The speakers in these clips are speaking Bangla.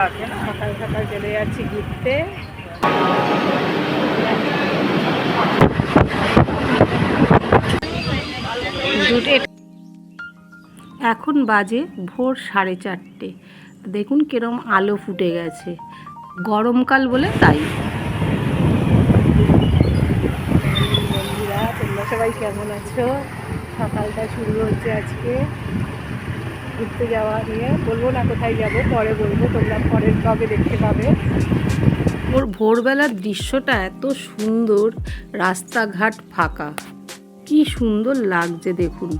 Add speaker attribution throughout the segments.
Speaker 1: সকাল সকাল চলে যাচ্ছি ঘুরতে। এখন বাজে ভোর 4:30। দেখুন কিরম আলো ফুটে গেছে, গরমকাল বলে তাই। বন্ধুরা, তোমরা সবাই কেমন আছো? সকালটা শুরু হচ্ছে আজকে ঘুরতে যাওয়া নিয়ে। বলবো না কোথায় যাব, পরে বলবো, তোমরা পরের ব্লগে দেখতে পাবে। ওর ভোরবেলার দৃশ্যটা এত সুন্দর, রাস্তাঘাট ফাঁকা, কি সুন্দর লাগছে দেখুন।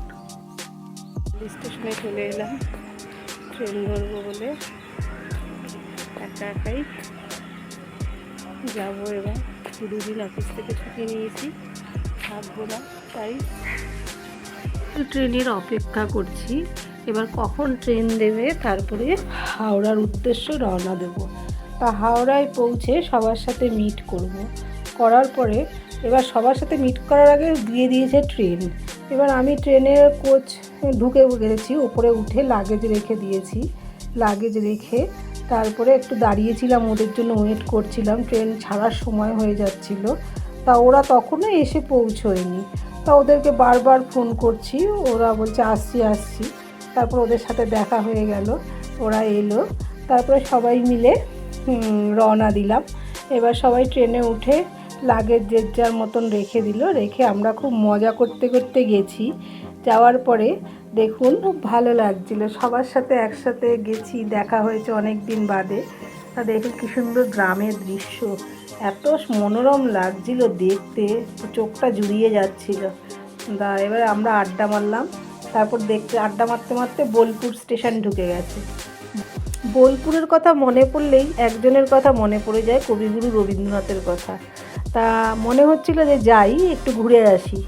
Speaker 1: স্টেশনে চলে এলাম ট্রেন ধরবো বলে। একাই যাবো এবার। দুদিন অফিস থেকে ছুটি নিয়েছি, থাকবো না, তাই ট্রেনের অপেক্ষা করছি। এবার কখন ট্রেন দেবে, তারপরে হাওড়ার উদ্দেশ্যে রওনা দেব। তা হাওড়ায় পৌঁছে সবার সাথে মিট করার পরে এবার সবার সাথে মিট করার আগে দিয়ে দিয়েছে ট্রেন। এবার আমি ট্রেনের কোচ ঢুকে গেছি, ওপরে উঠে লাগেজ রেখে দিয়েছি। লাগেজ রেখে তারপরে একটু দাঁড়িয়েছিলাম, ওদের জন্য ওয়েট করছিলাম। ট্রেন ছাড়ার সময় হয়ে যাচ্ছিল, তা ওরা তখনও এসে পৌঁছয়নি। তা ওদেরকে বারবার ফোন করছি, ওরা বলছে আসছি। তারপর ওদের সাথে দেখা হয়ে গেল, ওরা এলো। তারপরে সবাই মিলে রওনা দিলাম। এবার সবাই ট্রেনে উঠে লাগেজ যে যার মতন রেখে দিল। রেখে আমরা খুব মজা করতে করতে গেছি। যাওয়ার পরে দেখুন খুব ভালো লাগছিল, সবার সাথে একসাথে গেছি, দেখা হয়েছে অনেক দিন বাদে। তা দেখুন কী সুন্দর গ্রামের দৃশ্য, এত মনোরম লাগছিল দেখতে, চোখটা জুড়িয়ে যাচ্ছিল। এবার আমরা আড্ডা মারলাম। তারপর আড্ডা মারতে মারতে বোলপুর স্টেশন ঢুকে গেছে। বোলপুরের কথা মনে পড়লেই একজনের কথা মনে পড়ে যায়, কবিগুরু রবীন্দ্রনাথের কথা। তা মনে হচ্ছিল যে যাই একটু ঘুরে আসি।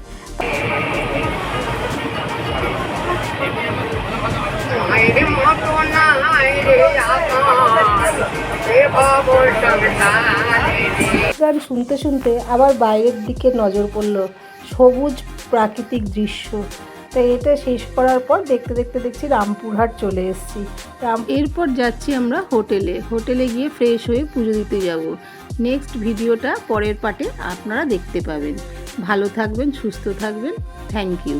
Speaker 1: গান শুনতে শুনতে আবার বাইরের দিকে নজর পড়ল, সবুজ প্রাকৃতিক দৃশ্য। তাই এটা শেষ করার পর দেখতে দেখছি রামপুরহাট চলে এসেছি। এরপর যাচ্ছি আমরা হোটেলে গিয়ে ফ্রেশ হয়ে পুজো দিতে যাব। নেক্সট ভিডিওটা পরের পার্টে আপনারা দেখতে পাবেন। ভালো থাকবেন, সুস্থ থাকবেন। Thank you.